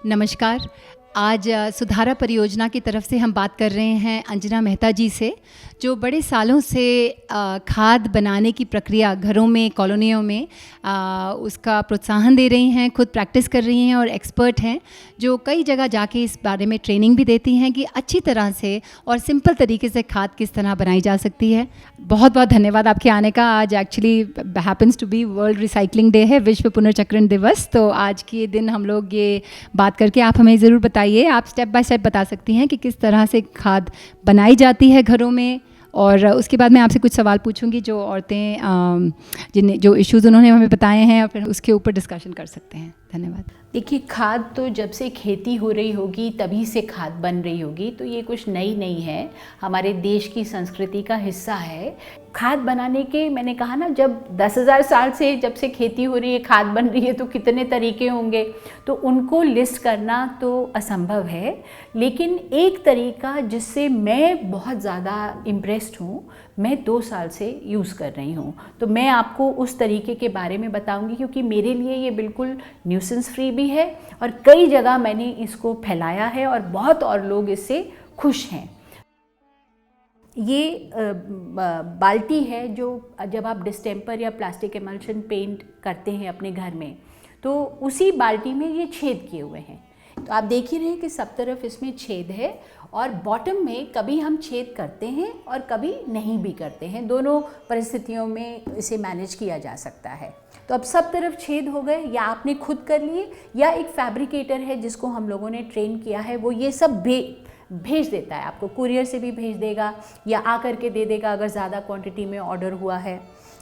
नमस्कार। आज सुधारा परियोजना की तरफ से हम बात कर रहे हैं अंजना मेहता जी से, जो बड़े सालों से खाद बनाने की प्रक्रिया घरों में, कॉलोनियों में उसका प्रोत्साहन दे रही हैं, खुद प्रैक्टिस कर रही हैं और एक्सपर्ट हैं, जो कई जगह जाके इस बारे में ट्रेनिंग भी देती हैं कि अच्छी तरह से और सिंपल तरीके से खाद किस तरह बनाई जा सकती है। बहुत बहुत धन्यवाद आपके आने का। आज actually happens to be world recycling day है, विश्व पुनर्चक्रण दिवस। तो आज के दिन हम लोग ये बात करके आप हमें ज़रूर बताइए, आप स्टेप बाय स्टेप बता सकती हैं कि किस तरह से खाद बनाई जाती है घरों में, और उसके बाद मैं आपसे कुछ सवाल पूछूंगी जो औरतें जिन्हें जो इश्यूज़ उन्होंने हमें बताए हैं, और फिर उसके ऊपर डिस्कशन कर सकते हैं। धन्यवाद। देखिए, खाद तो जब से खेती हो रही होगी तभी से खाद बन रही होगी, तो ये कुछ नई नहीं है, हमारे देश की संस्कृति का हिस्सा है। खाद बनाने के, मैंने कहा ना, जब 10,000 साल से जब से खेती हो रही है, खाद बन रही है, तो कितने तरीके होंगे, तो उनको लिस्ट करना तो असंभव है। लेकिन एक तरीका जिससे मैं बहुत ज़्यादा इम्प्रेस्ड हूँ, मैं 2 साल से यूज़ कर रही हूँ, तो मैं आपको उस तरीके के बारे में बताऊँगी, क्योंकि मेरे लिए ये बिल्कुल न्यूसेंस फ्री भी है और कई जगह मैंने इसको फैलाया है और बहुत और लोग इससे खुश हैं। ये बाल्टी है जो जब आप डिस्टेम्पर या प्लास्टिक एमल्शन पेंट करते हैं अपने घर में, तो उसी बाल्टी में ये छेद किए हुए हैं। तो आप देख ही रहे हैं कि सब तरफ इसमें छेद है, और बॉटम में कभी हम छेद करते हैं और कभी नहीं भी करते हैं, दोनों परिस्थितियों में इसे मैनेज किया जा सकता है। तो अब सब तरफ छेद हो गए, या आपने खुद कर लिए, या एक फैब्रिकेटर है जिसको हम लोगों ने ट्रेन किया है, वो ये सब भेज देता है आपको, कुरियर से भी भेज देगा या आ करके दे देगा अगर ज़्यादा क्वांटिटी में ऑर्डर हुआ है।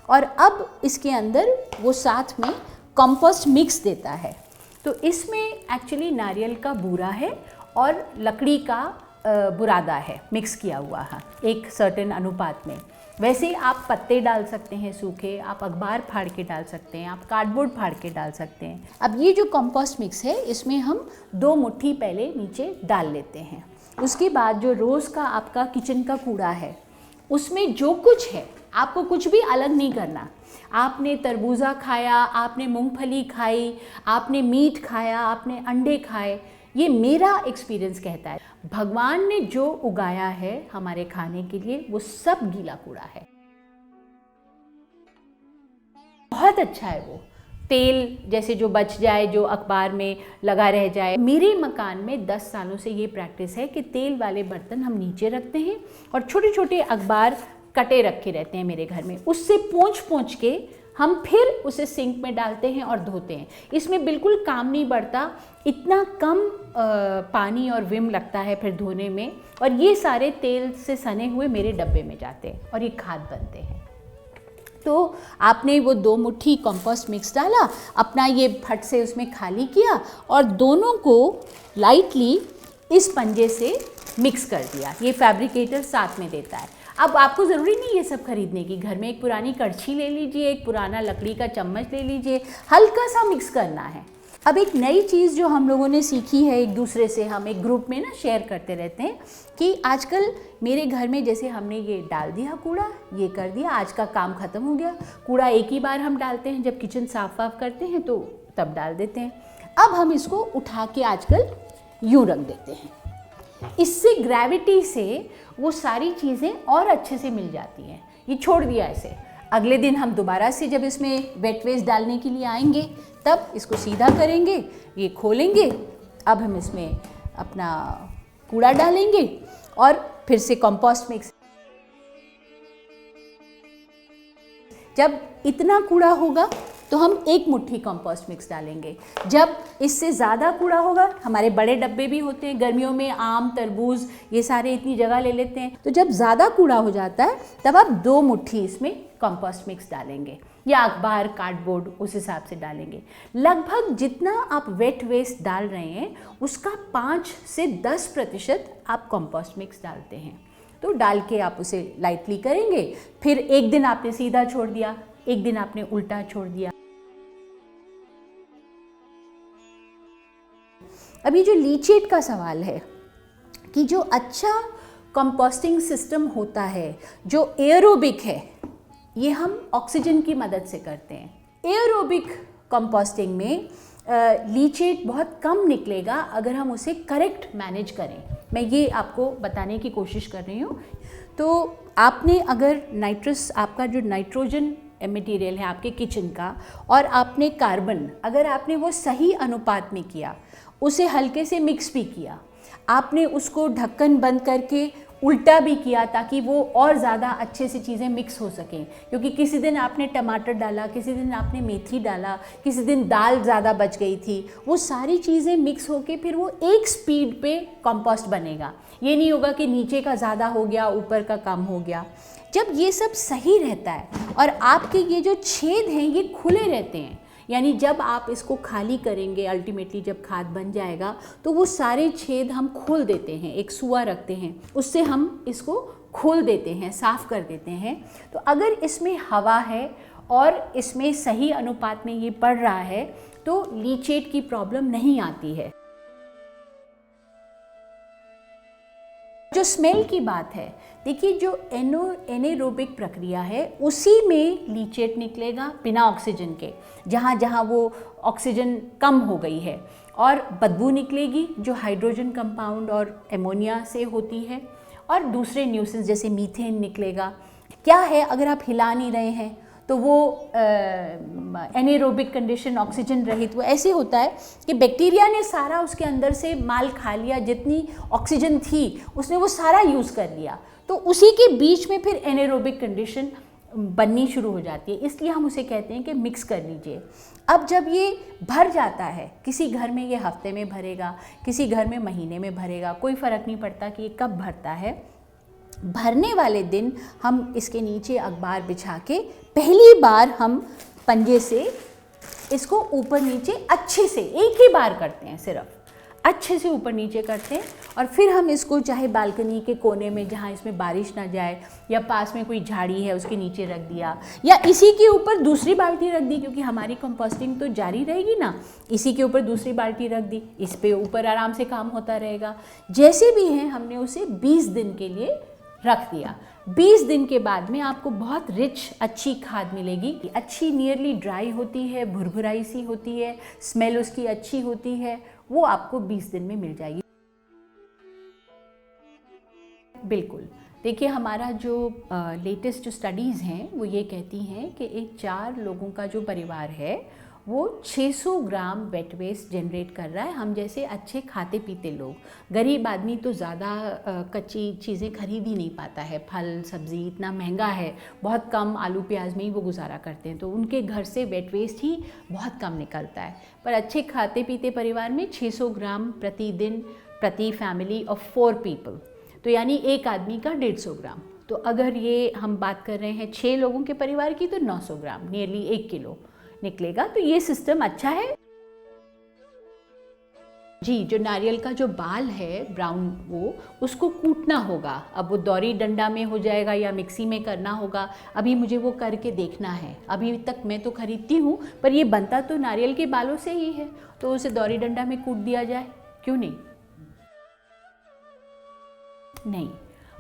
और अब इसके अंदर वो साथ में कंपोस्ट मिक्स देता है। तो इसमें एक्चुअली नारियल का बूरा है और लकड़ी का बुरादा है मिक्स किया हुआ है एक सर्टेन अनुपात में। वैसे आप पत्ते डाल सकते हैं सूखे, आप अखबार फाड़ के डाल सकते हैं, आप कार्डबोर्ड फाड़ के डाल सकते हैं। अब ये जो कंपोस्ट मिक्स है, इसमें हम 2 मुट्ठी पहले नीचे डाल लेते हैं। उसके बाद जो रोज़ का आपका किचन का कूड़ा है, उसमें जो कुछ है, आपको कुछ भी अलग नहीं करना। आपने तरबूजा खाया, आपने मूंगफली खाई, आपने मीट खाया, आपने अंडे खाए, ये मेरा एक्सपीरियंस कहता है, भगवान ने जो उगाया है हमारे खाने के लिए, वो सब गीला कूड़ा है। बहुत अच्छा है वो तेल, जैसे जो बच जाए, जो अखबार में लगा रह जाए। मेरे मकान में 10 सालों से ये प्रैक्टिस है कि तेल वाले बर्तन हम नीचे रखते हैं और छोटे छोटे अखबार कटे रखे रहते हैं मेरे घर में, उससे पोंछ के हम फिर उसे सिंक में डालते हैं और धोते हैं। इसमें बिल्कुल काम नहीं बढ़ता, इतना कम पानी और विम लगता है फिर धोने में, और ये सारे तेल से सने हुए मेरे डब्बे में जाते हैं और ये खाद बनते हैं। तो आपने वो 2 मुट्ठी कंपोस्ट मिक्स डाला, अपना ये फट से उसमें खाली किया और दोनों को लाइटली इस पंजे से मिक्स कर दिया। ये फैब्रिकेटर साथ में देता है। अब आपको ज़रूरी नहीं ये सब खरीदने की, घर में एक पुरानी कड़छी ले लीजिए, एक पुराना लकड़ी का चम्मच ले लीजिए, हल्का सा मिक्स करना है। अब एक नई चीज़ जो हम लोगों ने सीखी है एक दूसरे से, हम एक ग्रुप में ना शेयर करते रहते हैं कि आजकल मेरे घर में जैसे हमने ये डाल दिया कूड़ा, ये कर दिया, आज का काम ख़त्म हो गया। कूड़ा एक ही बार हम डालते हैं, जब किचन साफ वाफ करते हैं तो तब डाल देते हैं। अब हम इसको उठा के आजकल यूँ रख देते हैं। इससे ग्रेविटी से वो सारी चीज़ें और अच्छे से मिल जाती हैं। ये छोड़ दिया ऐसे, अगले दिन हम दोबारा से जब इसमें वेट वेस्ट डालने के लिए आएंगे, तब इसको सीधा करेंगे, ये खोलेंगे, अब हम इसमें अपना कूड़ा डालेंगे और फिर से कंपोस्ट मिक्स। जब इतना कूड़ा होगा तो हम 1 मुट्ठी कंपोस्ट मिक्स डालेंगे। जब इससे ज़्यादा कूड़ा होगा, हमारे बड़े डब्बे भी होते हैं, गर्मियों में आम, तरबूज, ये सारे इतनी जगह ले लेते हैं, तो जब ज़्यादा कूड़ा हो जाता है तब आप 2 मुट्ठी इसमें कंपोस्ट मिक्स डालेंगे, या अखबार, कार्डबोर्ड, उस हिसाब से डालेंगे। लगभग जितना आप वेट वेस्ट डाल रहे हैं उसका 5 से 10% आप कंपोस्ट मिक्स डालते हैं। तो डाल के आप उसे लाइटली करेंगे, फिर एक दिन आपने सीधा छोड़ दिया, एक दिन आपने उल्टा छोड़ दिया। अभी जो लीचेट का सवाल है कि जो अच्छा कंपोस्टिंग सिस्टम होता है, जो एयरोबिक है, ये हम ऑक्सीजन की मदद से करते हैं। एयरोबिक कंपोस्टिंग में लीचेट बहुत कम निकलेगा अगर हम उसे करेक्ट मैनेज करें। मैं ये आपको बताने की कोशिश कर रही हूँ। तो आपने अगर नाइट्रस, आपका जो नाइट्रोजन मटेरियल है आपके किचन का, और आपने कार्बन, अगर आपने वो सही अनुपात में किया, उसे हल्के से मिक्स भी किया, आपने उसको ढक्कन बंद करके उल्टा भी किया ताकि वो और ज़्यादा अच्छे से चीज़ें मिक्स हो सकें, क्योंकि किसी दिन आपने टमाटर डाला, किसी दिन आपने मेथी डाला, किसी दिन दाल ज़्यादा बच गई थी, वो सारी चीज़ें मिक्स होके फिर वो एक स्पीड पे कंपोस्ट बनेगा। ये नहीं होगा कि नीचे का ज़्यादा हो गया ऊपर का कम हो गया। जब ये सब सही रहता है और आपके ये जो छेद हैं ये खुले रहते हैं, यानी जब आप इसको खाली करेंगे, अल्टीमेटली जब खाद बन जाएगा तो वो सारे छेद हम खोल देते हैं, एक सुआ रखते हैं, उससे हम इसको खोल देते हैं, साफ़ कर देते हैं। तो अगर इसमें हवा है और इसमें सही अनुपात में ये पड़ रहा है तो लीचेट की प्रॉब्लम नहीं आती है। जो स्मेल की बात है, देखिए जो एनेरोबिक प्रक्रिया है उसी में लीचेट निकलेगा बिना ऑक्सीजन के, जहाँ जहाँ वो ऑक्सीजन कम हो गई है, और बदबू निकलेगी जो हाइड्रोजन कंपाउंड और एमोनिया से होती है, और दूसरे न्यूसेंस जैसे मीथेन निकलेगा। क्या है, अगर आप हिला नहीं रहे हैं तो वो एनेरोबिक कंडीशन, ऑक्सीजन रहित, वो ऐसे होता है कि बैक्टीरिया ने सारा उसके अंदर से माल खा लिया, जितनी ऑक्सीजन थी उसने वो सारा यूज़ कर लिया, तो उसी के बीच में फिर एनेरोबिक कंडीशन बननी शुरू हो जाती है। इसलिए हम उसे कहते हैं कि मिक्स कर लीजिए। अब जब ये भर जाता है, किसी घर में ये हफ्ते में भरेगा, किसी घर में महीने में भरेगा, कोई फ़र्क नहीं पड़ता कि ये कब भरता है। भरने वाले दिन हम इसके नीचे अखबार बिछा के पहली बार हम पंजे से इसको ऊपर नीचे अच्छे से एक ही बार करते हैं, सिर्फ अच्छे से ऊपर नीचे करते हैं, और फिर हम इसको चाहे बालकनी के कोने में जहाँ इसमें बारिश ना जाए, या पास में कोई झाड़ी है उसके नीचे रख दिया, या इसी के ऊपर दूसरी बाल्टी रख दी, क्योंकि हमारी कंपोस्टिंग तो जारी रहेगी ना, इसी के ऊपर दूसरी बाल्टी रख दी, इस पे ऊपर आराम से काम होता रहेगा। जैसे भी है हमने उसे 20 दिन के लिए रख दिया। 20 दिन के बाद में आपको बहुत रिच अच्छी खाद मिलेगी, अच्छी नियरली ड्राई होती है, भुरभुराई सी होती है, स्मेल उसकी अच्छी होती है, वो आपको 20 दिन में मिल जाएगी। बिल्कुल, देखिए हमारा जो लेटेस्ट जो स्टडीज़ हैं वो ये कहती हैं कि एक 4 लोगों का जो परिवार है वो 600 ग्राम वेट वेस्ट जनरेट कर रहा है। हम जैसे अच्छे खाते पीते लोग, गरीब आदमी तो ज़्यादा कच्ची चीज़ें खरीद ही नहीं पाता है, फल सब्ज़ी इतना महंगा है, बहुत कम आलू प्याज में ही वो गुजारा करते हैं, तो उनके घर से वेट वेस्ट ही बहुत कम निकलता है। पर अच्छे खाते पीते परिवार में 600 ग्राम प्रतिदिन प्रति फैमिली ऑफ 4 पीपल, तो यानी एक आदमी का 150 ग्राम। तो अगर ये हम बात कर रहे हैं 6 लोगों के परिवार की, तो 900 ग्राम, नियरली 1 किलो निकलेगा। तो ये सिस्टम अच्छा है जी। जो नारियल का जो बाल है ब्राउन, वो उसको कूटना होगा। अब वो दौरी डंडा में हो जाएगा या मिक्सी में करना होगा, अभी मुझे वो करके देखना है। अभी तक मैं तो खरीदती हूँ, पर ये बनता तो नारियल के बालों से ही है, तो उसे दौरी डंडा में कूट दिया जाए, क्यों नहीं। नहीं,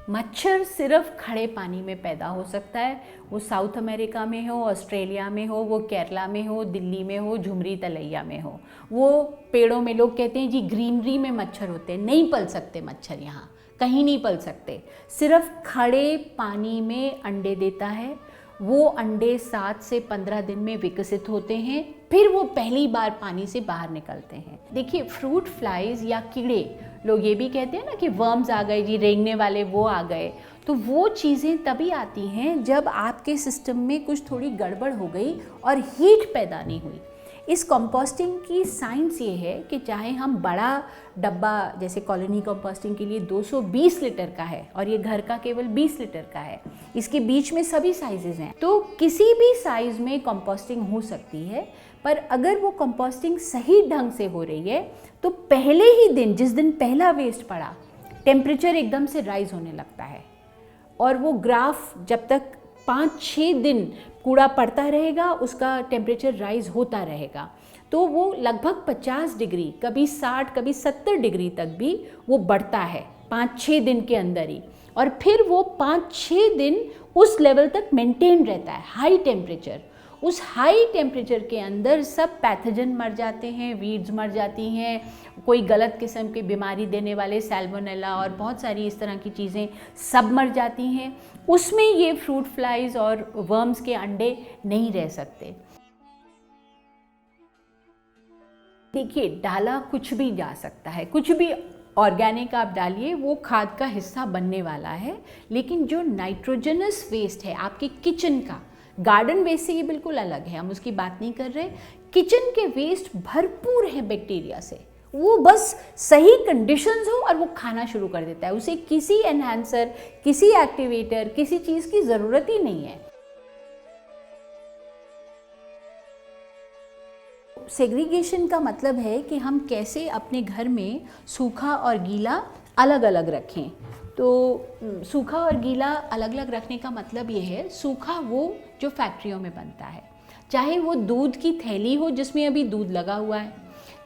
मच्छर सिर्फ खड़े पानी में पैदा हो सकता है, वो साउथ अमेरिका में हो, ऑस्ट्रेलिया में हो, वो केरला में हो, दिल्ली में हो, झुमरी तलैया में हो, वो पेड़ों में, लोग कहते हैं जी ग्रीनरी में मच्छर होते हैं, नहीं पल सकते मच्छर, यहाँ कहीं नहीं पल सकते, सिर्फ खड़े पानी में अंडे देता है। वो अंडे 7 से 15 दिन में विकसित होते हैं, फिर वो पहली बार पानी से बाहर निकलते हैं। देखिए फ्रूट फ्लाइज या कीड़े, लोग ये भी कहते हैं ना कि वर्म्स आ गए जी, रेंगने वाले वो आ गए, तो वो चीज़ें तभी आती हैं जब आपके सिस्टम में कुछ थोड़ी गड़बड़ हो गई और हीट पैदा नहीं हुई। इस कंपोस्टिंग की साइंस ये है कि चाहे हम बड़ा डब्बा, जैसे कॉलोनी कंपोस्टिंग के लिए 220 लीटर का है और ये घर का केवल 20 लीटर का है, इसके बीच में सभी साइजेज़ हैं, तो किसी भी साइज़ में कंपोस्टिंग हो सकती है। पर अगर वो कंपोस्टिंग सही ढंग से हो रही है तो पहले ही दिन, जिस दिन पहला वेस्ट पड़ा, टेम्परेचर एकदम से राइज होने लगता है, और वो ग्राफ जब तक 5-6 दिन कूड़ा पड़ता रहेगा उसका टेम्परेचर राइज होता रहेगा, तो वो लगभग 50 डिग्री, कभी 60, कभी 70 डिग्री तक भी वो बढ़ता है 5-6 दिन के अंदर ही, और फिर वो 5-6 दिन उस लेवल तक मेंटेन रहता है, हाई टेम्परेचर। उस हाई टेम्परेचर के अंदर सब पैथोजन मर जाते हैं, वीड्स मर जाती हैं, कोई गलत किस्म की बीमारी देने वाले सैल्मोनेला और बहुत सारी इस तरह की चीज़ें सब मर जाती हैं। उसमें ये फ्रूट फ्लाइज और वर्म्स के अंडे नहीं रह सकते। देखिए, डाला कुछ भी जा सकता है, कुछ भी ऑर्गेनिक आप डालिए, वो खाद का हिस्सा बनने वाला है। लेकिन जो नाइट्रोजनस वेस्ट है आपके किचन का, गार्डन वेस्ट से ये बिल्कुल अलग है, हम उसकी बात नहीं कर रहे। किचन के वेस्ट भरपूर है बैक्टीरिया से, वो बस सही कंडीशंस हो और वो खाना शुरू कर देता है। उसे किसी एनहांसर, किसी एक्टिवेटर, किसी चीज़ की ज़रूरत ही नहीं है। सेग्रीगेशन का मतलब है कि हम कैसे अपने घर में सूखा और गीला अलग अलग रखें। तो सूखा और गीला अलग अलग रखने का मतलब ये है, सूखा वो जो फैक्ट्रियों में बनता है, चाहे वो दूध की थैली हो जिसमें अभी दूध लगा हुआ है,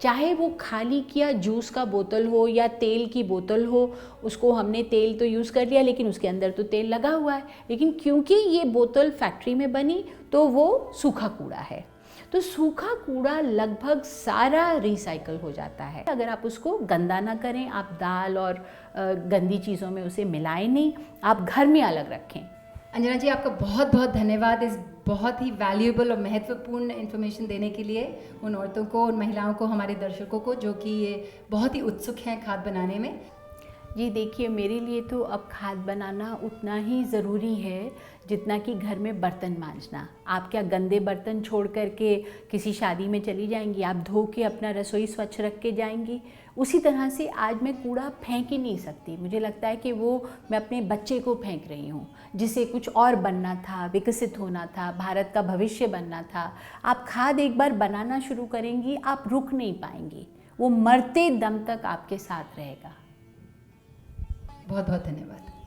चाहे वो खाली किया जूस का बोतल हो या तेल की बोतल हो, उसको हमने तेल तो यूज़ कर लिया लेकिन उसके अंदर तो तेल लगा हुआ है, लेकिन क्योंकि ये बोतल फैक्ट्री में बनी तो वो सूखा कूड़ा है। तो सूखा कूड़ा लगभग सारा रिसाइकल हो जाता है अगर आप उसको गंदा ना करें, आप दाल और गंदी चीज़ों में उसे मिलाएं नहीं, आप घर में अलग रखें। अंजना जी, आपका बहुत बहुत धन्यवाद इस बहुत ही वैल्यूएबल और महत्वपूर्ण इन्फॉर्मेशन देने के लिए उन औरतों को, उन महिलाओं को, हमारे दर्शकों को जो कि ये बहुत ही उत्सुक हैं खाद बनाने में। जी देखिए, मेरे लिए तो अब खाद बनाना उतना ही ज़रूरी है जितना कि घर में बर्तन मांजना। आप क्या गंदे बर्तन छोड़ कर के किसी शादी में चली जाएंगी? आप धो के अपना रसोई स्वच्छ रख के जाएंगी? उसी तरह से आज मैं कूड़ा फेंक ही नहीं सकती। मुझे लगता है कि वो मैं अपने बच्चे को फेंक रही हूँ, जिसे कुछ और बनना था, विकसित होना था, भारत का भविष्य बनना था। आप खाद एक बार बनाना शुरू करेंगी, आप रुक नहीं पाएंगी, वो मरते दम तक आपके साथ रहेगा। बहुत बहुत धन्यवाद।